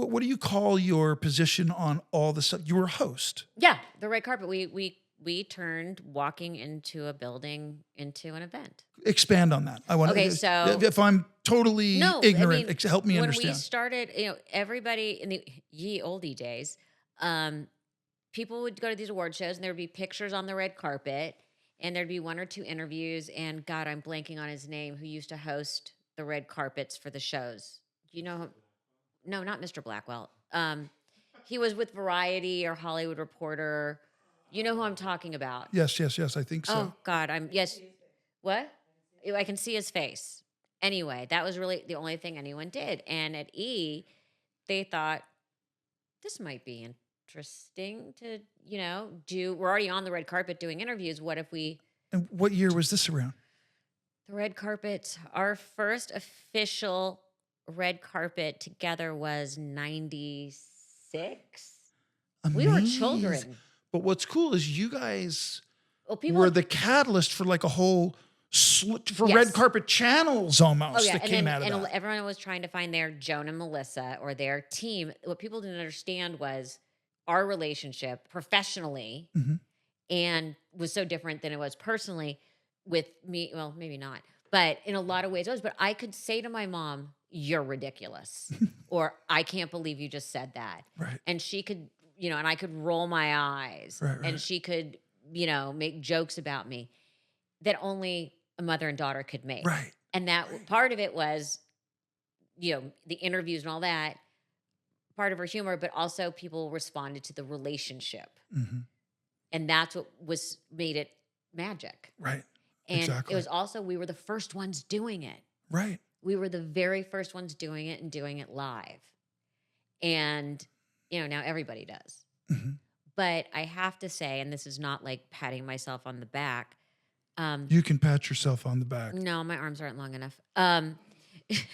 what do you call your position on all the stuff? You were a host. Yeah, the red carpet. We turned walking into a building into an event. Expand on that. I want Okay, to. so If I'm totally ignorant, help me when understand. we started, everybody in the ye olde days, people would go to these award shows and there would be pictures on the red carpet and there'd be 1 or 2 interviews. And God, I'm blanking on his name, who used to host the red carpets for the shows. Do you know him? No, not Mr. Blackwell. He was with Variety or Hollywood Reporter. You know who I'm talking about? Yes. I think so. Oh God, yes. What? I can see his face. Anyway, that was really the only thing anyone did. And at E, they thought this might be interesting to, do. We're already on the red carpet doing interviews. What if we? And what year was this around? The red carpet. Our first official red carpet together was 96. We were children. But what's cool is you guys People were the catalyst for like a whole red carpet channels almost that came out of that. And everyone was trying to find their Joan and Melissa or their team. What people didn't understand was our relationship professionally and was so different than it was personally with me. Well, maybe not, but in a lot of ways it was. But I could say to my mom, "You're ridiculous," or "I can't believe you just said that." Right. And she could, and I could roll my eyes and she could, make jokes about me that only a mother and daughter could make. Right. And that part of it was, the interviews and all that, part of her humor, but also people responded to the relationship. And that's what made it magic. Right. And exactly. it was also, we were the first ones doing it. Right. We were the very first ones doing it and doing it live. And, now everybody does. But I have to say, and this is not like patting myself on the back. You can pat yourself on the back. No, my arms aren't long enough. You stepped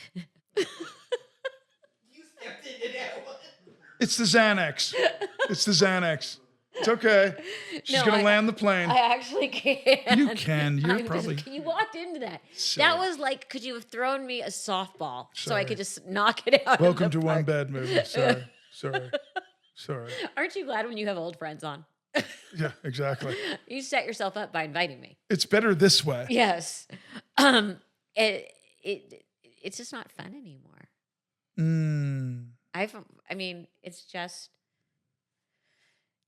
into that one. It's the Xanax. It's the Xanax. It's okay. She's going to land the plane. I actually can. You can. You're probably. You walked into that. Silly. That was like, could you have thrown me a softball so I Sorry. could just knock it out? Welcome of the to park? One Bad Movie. Sorry. Aren't you glad when you have old friends on? Yeah, exactly. You set yourself up by inviting me. It's better this way. Yes. It's just not fun anymore. It's just,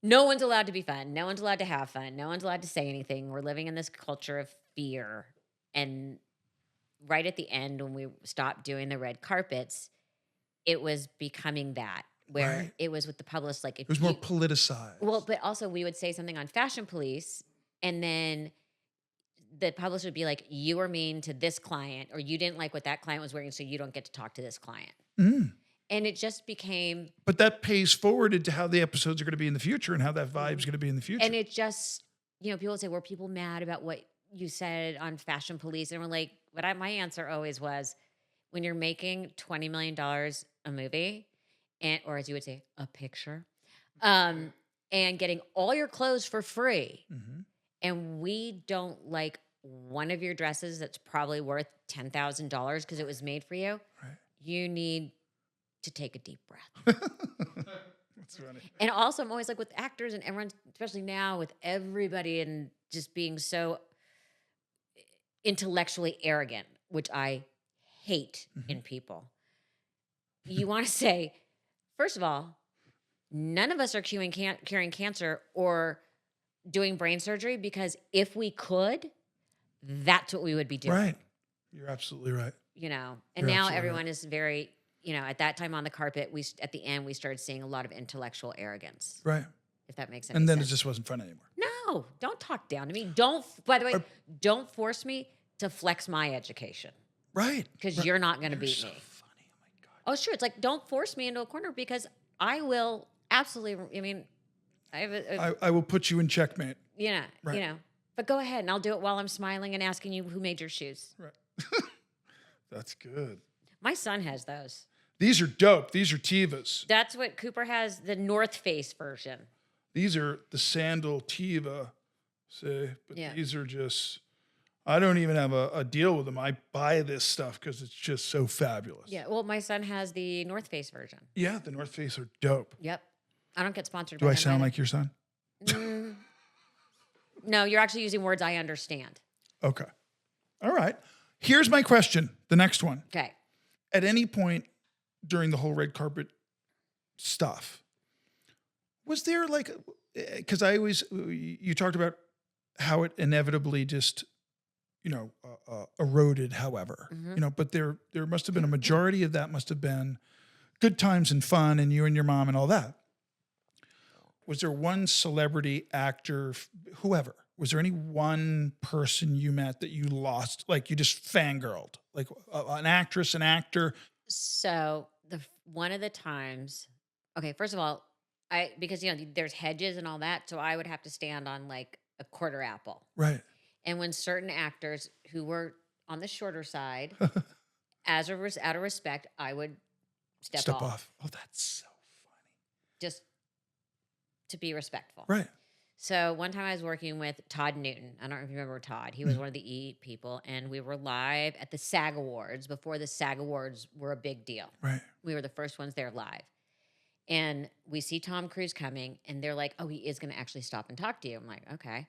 no one's allowed to be fun. No one's allowed to have fun. No one's allowed to say anything. We're living in this culture of fear. And right at the end, when we stopped doing the red carpets, it was becoming that. Where it was with the publicist, like it was more politicized. Well, but also we would say something on Fashion Police, and then the publicist would be like, "You were mean to this client, or you didn't like what that client was wearing, so you don't get to talk to this client." And it just became. But that pays forward into how the episodes are going to be in the future and how that vibe is going to be in the future. And it just, people would say, "Were people mad about what you said on Fashion Police?" And we're like, my answer always was, when you're making $20 million a movie. Or as you would say, a picture, and getting all your clothes for free. And we don't like one of your dresses that's probably worth $10,000 because it was made for you. Right. You need to take a deep breath. That's funny. And also, I'm always like with actors and everyone, especially now with everybody and just being so intellectually arrogant, which I hate in people. You want to say, first of all, none of us are curing cancer or doing brain surgery, because if we could, that's what we would be doing. Right. You're absolutely right. And now everyone is very, at that time on the carpet, at the end, we started seeing a lot of intellectual arrogance. Right. If that makes sense. And then it just wasn't fun anymore. No, don't talk down to me. By the way, don't force me to flex my education. Right. Because you're not going to beat me. Oh, sure. It's like, don't force me into a corner, because I will absolutely, I will put you in checkmate. Right. But go ahead and I'll do it while I'm smiling and asking you who made your shoes. Right. That's good. My son has those. These are dope. These are Tevas. That's what Cooper has, the North Face version. These are the sandal Teva, say, but these are just, I don't even have a deal with them. I buy this stuff because it's just so fabulous. Yeah. Well, my son has the North Face version. Yeah, the North Face are dope. Yep. I don't get sponsored Do by I them sound either. like your son? No, you're actually using words I understand. Okay. All right. Here's my question. The next one. Okay. At any point during the whole red carpet stuff, was there like, because you talked about how it inevitably just, eroded, however, but there must have been a majority of that must have been good times and fun and you and your mom and all that. Was there one celebrity, actor, whoever? Was there any one person you met that you lost, like you just fangirled, like an actress, an actor? So one of the times, okay, first of all, because there's hedges and all that, so I would have to stand on like a quarter apple. Right. And when certain actors who were on the shorter side, out of respect, I would step off. Oh, that's so funny. Just to be respectful. Right. So one time I was working with Todd Newton. I don't know if you remember Todd. He was one of the E people, and we were live at the SAG Awards before the SAG Awards were a big deal. Right. We were the first ones there live. And we see Tom Cruise coming, and they're like, oh, he is going to actually stop and talk to you. I'm like, okay.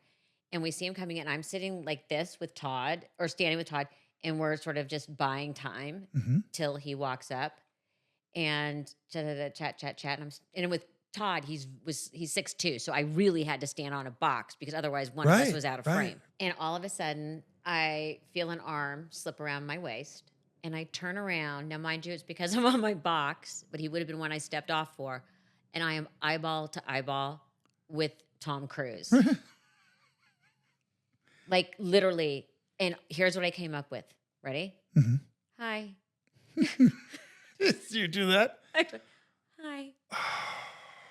And we see him coming in, and I'm sitting like this with Todd, or standing with Todd, and we're sort of just buying time till he walks up. And chat. And with Todd, he's 6'2", so I really had to stand on a box because otherwise one of us was out of frame. And all of a sudden, I feel an arm slip around my waist, and I turn around. Now, mind you, it's because I'm on my box, but he would have been one I stepped off for, and I am eyeball to eyeball with Tom Cruise. Like literally, and here's what I came up with. Ready? Hi. You do that? Hi.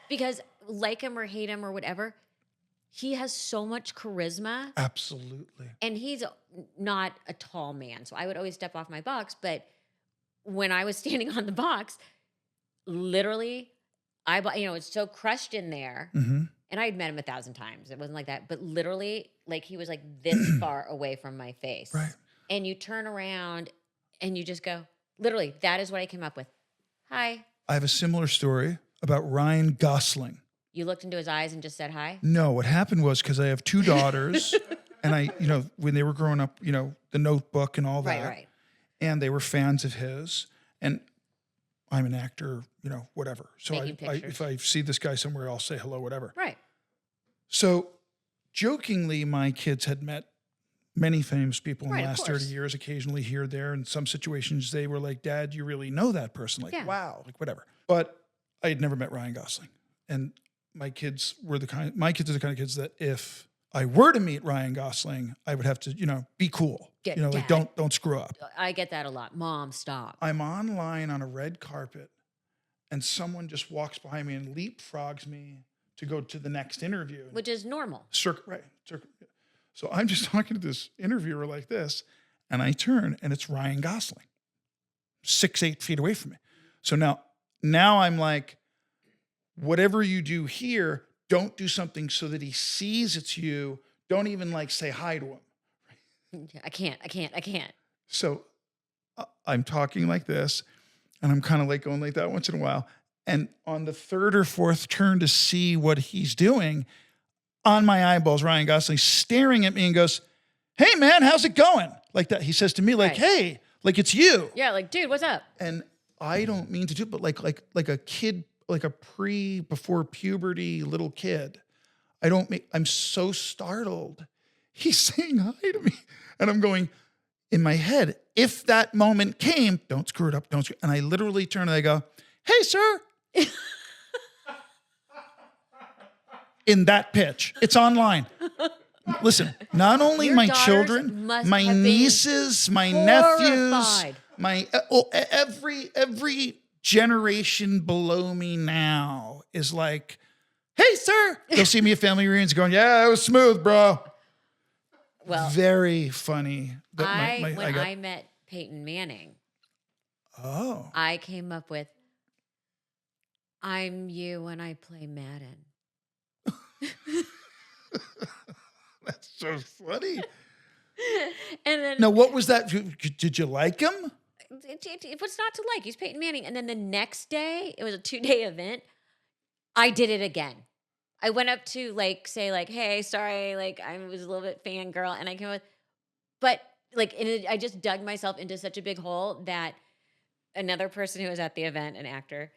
Because like him or hate him or whatever, he has so much charisma. Absolutely. And he's not a tall man. So I would always step off my box. But when I was standing on the box, literally, it's so crushed in there. And I had met him 1,000 times. It wasn't like that. But literally, like he was like this far away from my face. Right. And you turn around and you just go, literally, that is what I came up with. Hi. I have a similar story about Ryan Gosling. You looked into his eyes and just said hi? No, what happened was because I have two daughters and I, when they were growing up, The Notebook and all that. Right. And they were fans of his. And I'm an actor, whatever. So if I see this guy somewhere, I'll say hello, whatever. Right. So jokingly, my kids had met many famous people in the last 30 course. years, occasionally here or there. In some situations, they were like, Dad, you really know that person. Like, wow, like whatever. But I had never met Ryan Gosling. And my kids are the kind of kids that if I were to meet Ryan Gosling, I would have to, be cool. Like don't screw up. I get that a lot. Mom, stop. I'm online on a red carpet and someone just walks behind me and leapfrogs me to go to the next interview. Which is normal. So I'm just talking to this interviewer like this, and I turn and it's Ryan Gosling, 6-8 feet away from me. So now I'm like, whatever you do here, don't do something so that he sees it's you. Don't even like say hi to him. I can't. So I'm talking like this, and I'm kind of like going like that once in a while. And on the third or fourth turn to see what he's doing, on my eyeballs, Ryan Gosling staring at me and goes, "Hey man, how's it going?" Like that. He says to me like, "Hey, like it's you." Yeah, like, dude, what's up? And I don't mean to do it, but like a kid, like a before puberty little kid. I'm so startled. He's saying hi to me. And I'm going, in my head, if that moment came, don't screw it up, And I literally turn and I go, "Hey, sir." In that pitch. It's online. Listen, not only Your my daughters children, must my have been nieces, my nephews, horrified. every generation below me now is like, "Hey, sir." They'll see me at family reunions going, "Yeah, it was smooth, bro." Well, very funny. That I met Peyton Manning, I came up with, "I'm you when I play Madden." That's so funny. And then Now, what was that? Did you like him? what's not to like? He's Peyton Manning. And then the next day, it was a 2-day event. I did it again. I went up to like say like, "Hey, sorry, like I was a little bit fangirl," and I came with, but like, I just dug myself into such a big hole that another person who was at the event, an actor,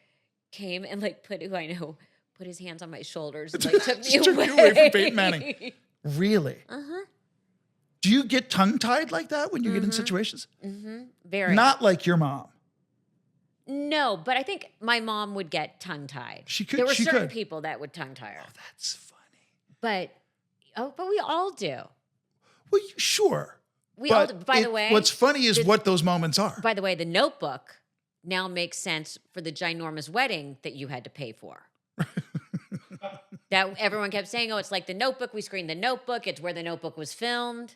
came and like who I know, put his hands on my shoulders and like took me Just took away. you away from Peyton Manning. Really? Uh-huh. Do you get tongue-tied like that when you get in situations? Very. Not like your mom. No, but I think my mom would get tongue-tied. She could- There were she certain could. people that would tongue-tie her. Oh, that's funny. But we all do. Well, sure. We all do. By the way, what's funny is what those moments are. by the way, The Notebook now makes sense for the ginormous wedding that you had to pay for. That everyone kept saying, "Oh, it's like The Notebook. We screened The Notebook. It's where The Notebook was filmed."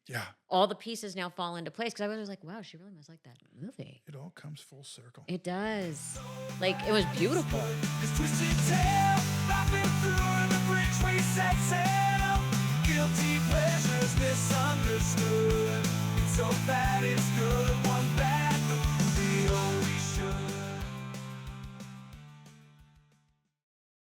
Yeah, All the pieces now fall into place because I was like, "Wow, she really must like that movie." it all comes full circle. It does. Like it was beautiful. This twisted tale, wrapping through